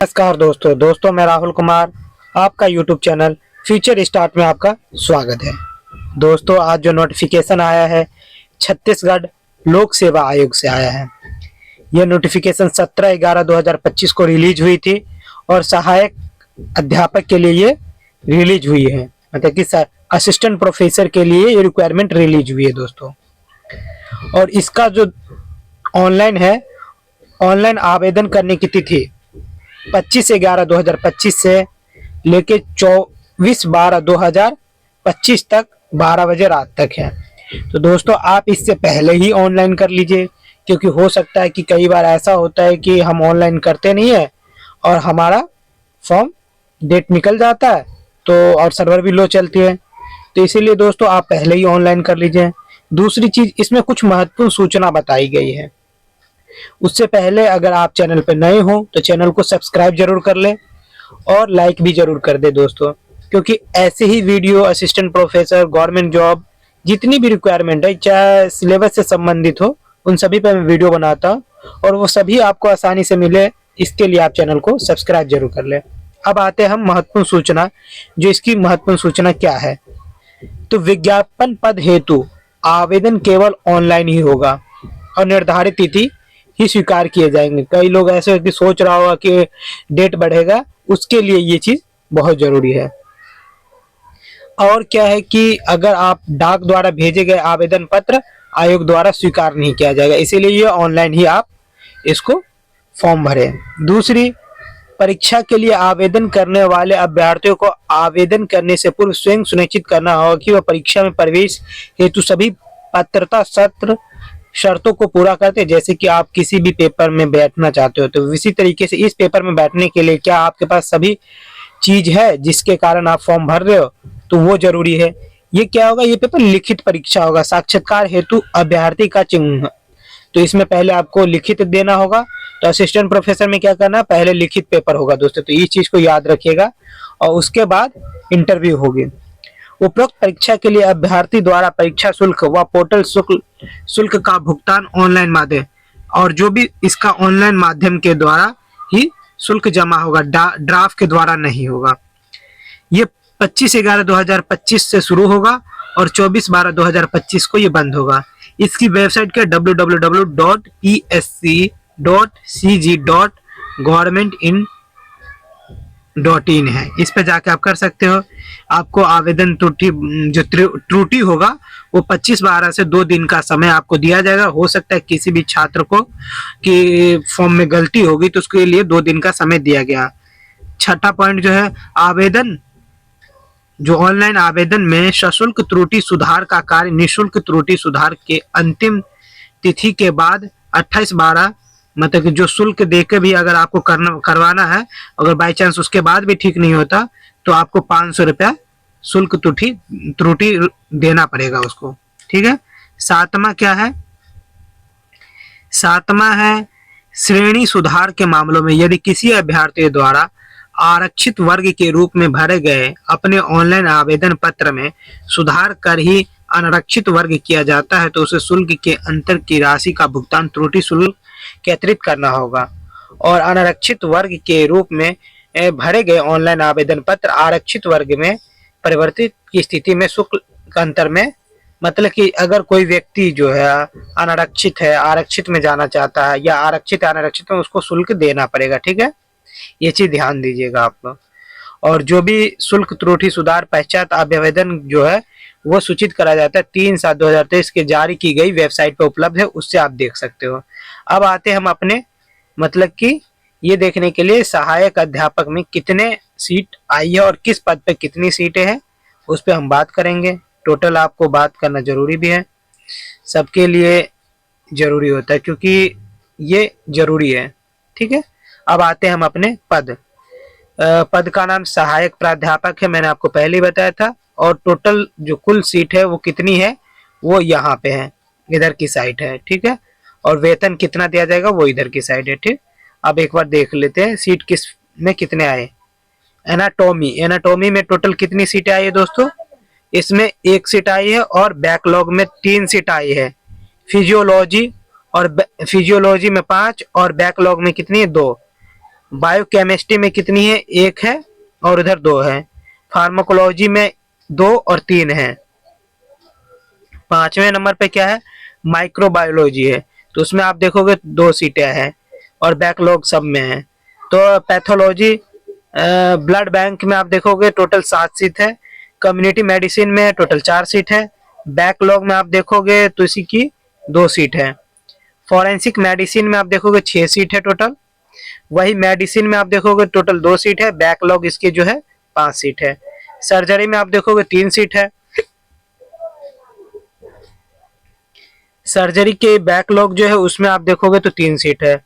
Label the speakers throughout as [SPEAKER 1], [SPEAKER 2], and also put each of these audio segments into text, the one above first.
[SPEAKER 1] नमस्कार दोस्तों मैं राहुल कुमार, आपका यूट्यूब चैनल फ्यूचर स्टार्ट में आपका स्वागत है। दोस्तों आज जो नोटिफिकेशन आया है छत्तीसगढ़ लोक सेवा आयोग से आया है। यह नोटिफिकेशन 17/11/2025 को रिलीज हुई थी और सहायक अध्यापक के लिए ये रिलीज हुई है, मतलब कि असिस्टेंट प्रोफेसर के लिए ये रिक्वायरमेंट रिलीज हुई है दोस्तों। और इसका जो ऑनलाइन है, ऑनलाइन आवेदन करने की तिथि 25/11/2025 से लेके 24/12/2025 तक 12 बजे रात तक है। तो दोस्तों आप इससे पहले ही ऑनलाइन कर लीजिए, क्योंकि हो सकता है कि कई बार ऐसा होता है कि हम ऑनलाइन करते नहीं है और हमारा फॉर्म डेट निकल जाता है तो और सर्वर भी लो चलती है। तो इसीलिए दोस्तों आप पहले ही ऑनलाइन कर लीजिए। दूसरी चीज, इसमें कुछ महत्वपूर्ण सूचना बताई गई है। उससे पहले अगर आप चैनल पर नए हो तो चैनल को सब्सक्राइब जरूर कर ले और लाइक भी जरूर कर दे दोस्तों, क्योंकि ऐसे ही video assistant professor, government job, जितनी भी रिक्वायरमेंट है चाहे सिलेबस से संबंधित हो, उन सभी पे मैं वीडियो बनाता हूँ और वो सभी आपको आसानी से मिले। इसके लिए आप चैनल को सब्सक्राइब जरूर कर ले। अब आते हैं हम महत्वपूर्ण सूचना। जो इसकी महत्वपूर्ण सूचना क्या है, तो विज्ञापन पद हेतु आवेदन केवल ऑनलाइन ही होगा और निर्धारित तिथि ही स्वीकार किए जाएंगे। कई लोग ऐसे कि सोच रहा होगा कि डेट बढ़ेगा, उसके लिए ये चीज बहुत जरूरी है। और क्या है कि अगर आप डाक द्वारा भेजे गए आवेदन पत्र आयोग द्वारा स्वीकार नहीं किया जाएगा, इसीलिए ये ऑनलाइन ही आप इसको फॉर्म भरें। दूसरी, परीक्षा के लिए आवेदन करने वाले अभ्यर्थियों को आवेदन करने से पूर्व स्वयं सुनिश्चित करना होगा कि वह परीक्षा में प्रवेश हेतु सभी पात्रता सत्र शर्तों को पूरा करते हैं। जैसे कि आप किसी भी पेपर में बैठना चाहते हो तो इसी तरीके से इस पेपर में बैठने के लिए क्या आपके पास सभी चीज है जिसके कारण आप फॉर्म भर रहे हो, तो वो जरूरी है। ये क्या होगा, ये पेपर लिखित परीक्षा होगा, साक्षात्कार हेतु अभ्यर्थी का चिन्ह। तो इसमें पहले आपको लिखित देना होगा। तो असिस्टेंट प्रोफेसर में क्या करना है, पहले लिखित पेपर होगा दोस्तों, तो इस चीज को याद रखिएगा। और उसके बाद इंटरव्यू होगी। उपरोक्त परीक्षा के लिए अभ्यर्थी द्वारा परीक्षा शुल्क व पोर्टल शुल्क का भुगतान ऑनलाइन माध्यम और जो भी इसका ऑनलाइन माध्यम के द्वारा ही शुल्क जमा होगा, ड्राफ्ट के द्वारा नहीं होगा। ये 25/11/2025 से शुरू होगा और 24/12/2025 को ये बंद होगा। इसकी वेबसाइट के www.psc.cg.governmentin.in है, इस पे जाके आप कर सकते हो। आपको आवेदन त्रुटि होगा वो 25/12 से 2 दिन का समय आपको दिया जाएगा। हो सकता है किसी भी छात्र को कि फॉर्म में गलती होगी तो उसके लिए 2 दिन का समय दिया गया। छठा पॉइंट जो है, आवेदन जो ऑनलाइन आवेदन में सशुल्क त्रुटि सुधार का कार्य निःशुल्क त्रुटि सुधार के अंतिम तिथि के बाद 28/12, मतलब कि जो शुल्क देकर भी अगर आपको करवाना है, अगर बाई चांस उसके बाद भी ठीक नहीं होता तो आपको 500 रुपया शुल्क त्रुटि देना पड़ेगा उसको, ठीक है। सातवां क्या है, सातवां है श्रेणी सुधार के मामलों में यदि किसी अभ्यर्थी द्वारा आरक्षित वर्ग के रूप में भरे गए अपने ऑनलाइन आवेदन पत्र में सुधार कर ही अनारक्षित वर्ग किया जाता है तो उसे शुल्क के अंतर की राशि का भुगतान त्रुटि शुल्क के अतिरिक्त करना होगा। और अनारक्षित वर्ग के रूप में भरे गए ऑनलाइन आवेदन पत्र आरक्षित वर्ग में परिवर्तित की स्थिति में शुल्क अंतर में, मतलब कि अगर कोई व्यक्ति जो है अनारक्षित है आरक्षित में जाना चाहता है या आरक्षित अनारक्षित में, उसको शुल्क देना पड़ेगा, ठीक है। ये चीज ध्यान दीजिएगा आप लोग। और जो भी शुल्क त्रुटि सुधार पश्चात आवेदन जो है वो सूचित करा जाता है 3/7/2023 के जारी की गई वेबसाइट पर उपलब्ध है, उससे आप देख सकते हो। अब आते हम अपने मतलब कि ये देखने के लिए सहायक अध्यापक में कितने सीट आई है और किस पद पे कितनी सीटें हैं, उस पर हम बात करेंगे। टोटल आपको बात करना जरूरी भी है, सबके लिए जरूरी होता है क्योंकि ये जरूरी है, ठीक है। अब आते हैं हम अपने पद का नाम सहायक प्राध्यापक है, मैंने आपको पहले ही बताया था। और टोटल जो कुल सीट है वो कितनी है, वो यहाँ पे है, इधर की साइड है, ठीक है। और वेतन कितना दिया जाएगा वो इधर की साइड है, ठीक। अब एक बार देख लेते हैं सीट किस में कितने आए। एनाटॉमी में टोटल कितनी सीटें आई है दोस्तों, इसमें 1 सीट आई है और बैकलॉग में 3 सीट आई है। फिजियोलॉजी में 5 और बैकलॉग में कितनी है, 2। बायोकेमिस्ट्री में कितनी है, 1 है और इधर 2 है। फार्माकोलॉजी में 2 और 3 है। 5वें नंबर पे क्या है, माइक्रोबायोलॉजी है, तो उसमें आप देखोगे 2 सीटें हैं और बैकलॉग सब में है। तो पैथोलॉजी ब्लड बैंक में आप देखोगे टोटल 7 सीट है। कम्युनिटी मेडिसिन में टोटल 4 सीट है। बैकलॉग में आप देखोगे तो इसी की 2 सीट है। फॉरेंसिक मेडिसिन में आप देखोगे 6 सीट है टोटल। वही मेडिसिन में आप देखोगे टोटल 2 सीट है, बैकलॉग इसके जो है 5 सीट है। सर्जरी में आप देखोगे 3 सीट है। सर्जरी के बैकलॉग जो है उसमें आप देखोगे तो 3 सीट है।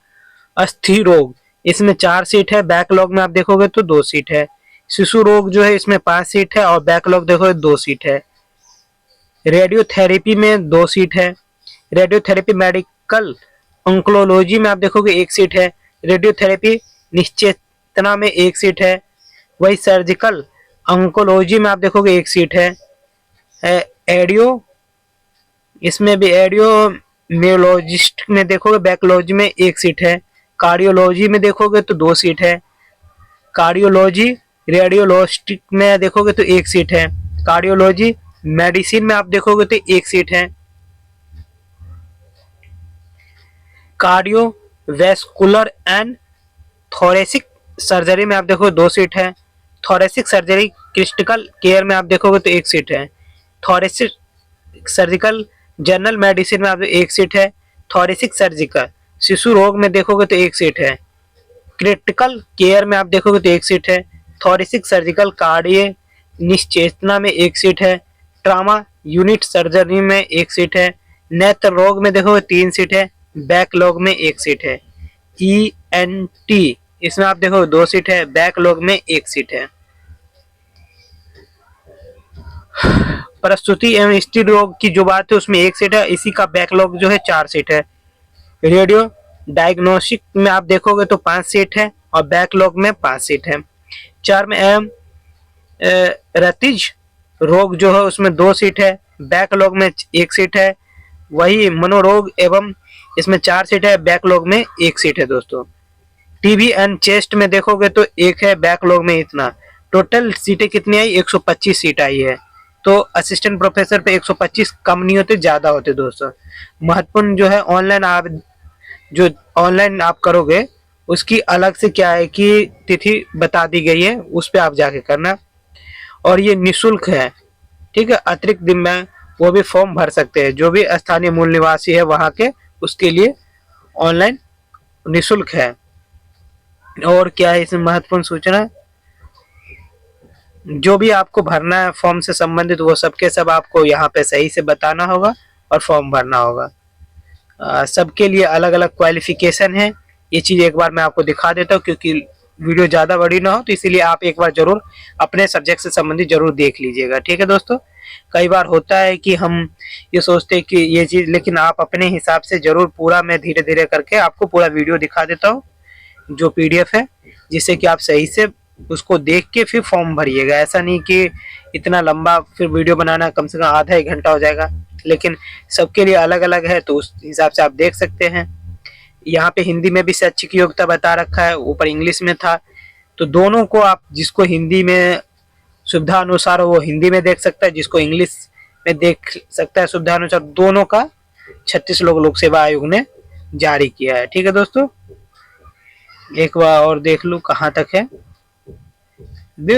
[SPEAKER 1] अस्थि रोग इसमें 4 सीट है, बैकलॉग में आप देखोगे तो 2 सीट है। शिशु रोग जो है इसमें 5 सीट है और बैकलॉग देखोगे 2 सीट है। रेडियोथेरेपी में 2 सीट है। रेडियोथेरेपी मेडिकल ऑन्कोलॉजी में आप देखोगे 1 सीट है। रेडियोथेरेपी निश्चेतना में 1 सीट है। वही सर्जिकल ऑन्कोलॉजी में आप देखोगे 1 सीट है। एडियो इसमें भी एडियोमियोलॉजिस्ट में देखोगे बैकलॉजी में 1 सीट है। कार्डियोलॉजी में देखोगे तो 2 सीट है। कार्डियोलॉजी रेडियोलॉजिस्ट में देखोगे तो 1 सीट है। कार्डियोलॉजी मेडिसिन में आप देखोगे तो 1 सीट है। कार्डियोवैस्कुलर एंड थोरेसिक सर्जरी में आप देखोगे 2 सीट है। थोरेसिक सर्जरी क्रिटिकल केयर में आप देखोगे तो 1 सीट है। थोरेसिक सर्जिकल जनरल मेडिसिन में आप 1 सीट है। थोरेसिक सर्जिकल शिशु रोग में देखोगे तो 1 सीट है। क्रिटिकल केयर में आप देखोगे तो 1 सीट है। थोरेसिक सर्जिकल कार्डिय निश्चेतना में 1 सीट है। ट्रामा यूनिट सर्जरी में 1 सीट है। नेत्र रोग में देखोगे 3 सीट है। बैकलॉग में 1 सीट है। ENT इसमें आप देखो 2 सीट है, बैकलॉग में 1 सीट है। प्रसूति एवं स्त्री रोग की जो बात है उसमें 1 सीट है, इसी का बैकलॉग जो है 4 सीट है। रेडियो डायग्नोस्टिक में आप देखोगे तो 5 सीट है और बैकलॉग में 5 सीट है। चर्म एवं रतिज रोग जो है उसमें 2 सीट है, बैकलॉग में 1 सीट है। वही मनोरोग एवं इसमें 4 सीट है, बैकलॉग में 1 सीट है दोस्तों। टीबी एंड चेस्ट में देखोगे तो 1 है, बैकलॉग में इतना। टोटल सीटें कितनी आई, 125 सीट आई है। तो असिस्टेंट प्रोफेसर पे 125 कम नहीं होते, ज्यादा होते दोस्तों। महत्वपूर्ण जो है ऑनलाइन आप जो ऑनलाइन आप करोगे उसकी अलग से क्या है कि तिथि बता दी गई है, उस पे आप जाके करना और ये निशुल्क है, ठीक है। अतिरिक्त दिन में वो भी फॉर्म भर सकते हैं, जो भी स्थानीय मूल निवासी है वहां के, उसके लिए ऑनलाइन निशुल्क है। और क्या है इसमें महत्वपूर्ण सूचना, जो भी आपको भरना है फॉर्म से संबंधित वो सब के सब आपको यहाँ पे सही से बताना होगा और फॉर्म भरना होगा। सबके लिए अलग अलग क्वालिफिकेशन है, ये चीज एक बार मैं आपको दिखा देता हूँ क्योंकि वीडियो ज्यादा बड़ी ना हो, तो इसीलिए आप एक बार जरूर अपने सब्जेक्ट से संबंधित जरूर देख लीजिएगा, ठीक है दोस्तों। कई बार होता है कि हम ये सोचते हैं कि ये चीज, लेकिन आप अपने हिसाब से जरूर पूरा, मैं धीरे धीरे करके आपको पूरा वीडियो दिखा देता हूँ जो PDF है, जिससे कि आप सही से उसको देख के फिर फॉर्म भरिएगा। ऐसा नहीं कि इतना लंबा फिर वीडियो बनाना, कम से कम आधा 1 घंटा हो जाएगा, लेकिन सबके लिए अलग अलग है, तो उस हिसाब से आप देख सकते हैं। यहाँ पे हिंदी में भी शैक्षिक योग्यता बता रखा है, ऊपर इंग्लिश में था, तो दोनों को आप, जिसको हिंदी में सुविधा अनुसार वो हिंदी में देख सकता है, जिसको इंग्लिश में देख सकता है सुविधा अनुसार। दोनों का 36 लोक सेवा आयोग ने जारी किया है, ठीक है दोस्तों। एक बार और देख लूं कहाँ तक है,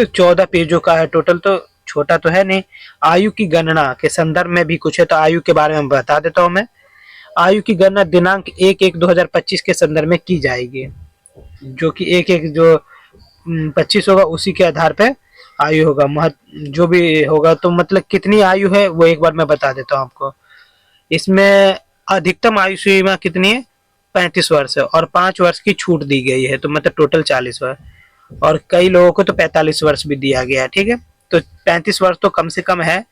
[SPEAKER 1] 14 पेजों का है टोटल, तो छोटा तो है नहीं। आयु की गणना के संदर्भ में भी कुछ है, तो आयु के बारे में बता देता हूं मैं। आयु की गणना दिनांक 1/1/2025 के संदर्भ में की जाएगी, जो कि 1/1 जो 25 होगा उसी के आधार पे आयु होगा, जो भी होगा। तो मतलब कितनी आयु है वो एक बार मैं बता देता हूँ आपको। इसमें अधिकतम आयु सीमा कितनी है, 35 वर्ष है, और 5 वर्ष की छूट दी गई है, तो मतलब टोटल 40 वर्ष। और कई लोगों को तो 45 वर्ष भी दिया गया है, ठीक है। तो 35 वर्ष तो कम से कम है,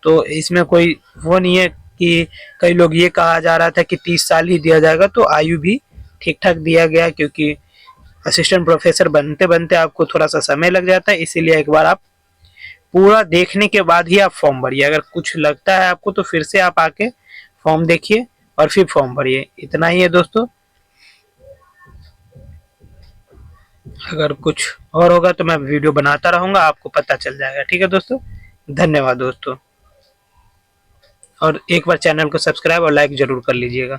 [SPEAKER 1] तो इसमें कोई वो नहीं है कि कई लोग ये कहा जा रहा था कि 30 साल ही दिया जाएगा, तो आयु भी ठीक ठाक दिया गया, क्योंकि असिस्टेंट प्रोफेसर बनते बनते आपको थोड़ा सा समय लग जाता है, इसीलिए एक बार आप पूरा देखने के बाद ही आप फॉर्म भरिए। अगर कुछ लगता है आपको तो फिर से आप आके फॉर्म देखिए और फिर फॉर्म भरिए। इतना ही है दोस्तों। अगर कुछ और होगा तो मैं वीडियो बनाता रहूंगा, आपको पता चल जाएगा। ठीक है दोस्तों, धन्यवाद दोस्तों, और एक बार चैनल को सब्सक्राइब और लाइक जरूर कर लीजिएगा।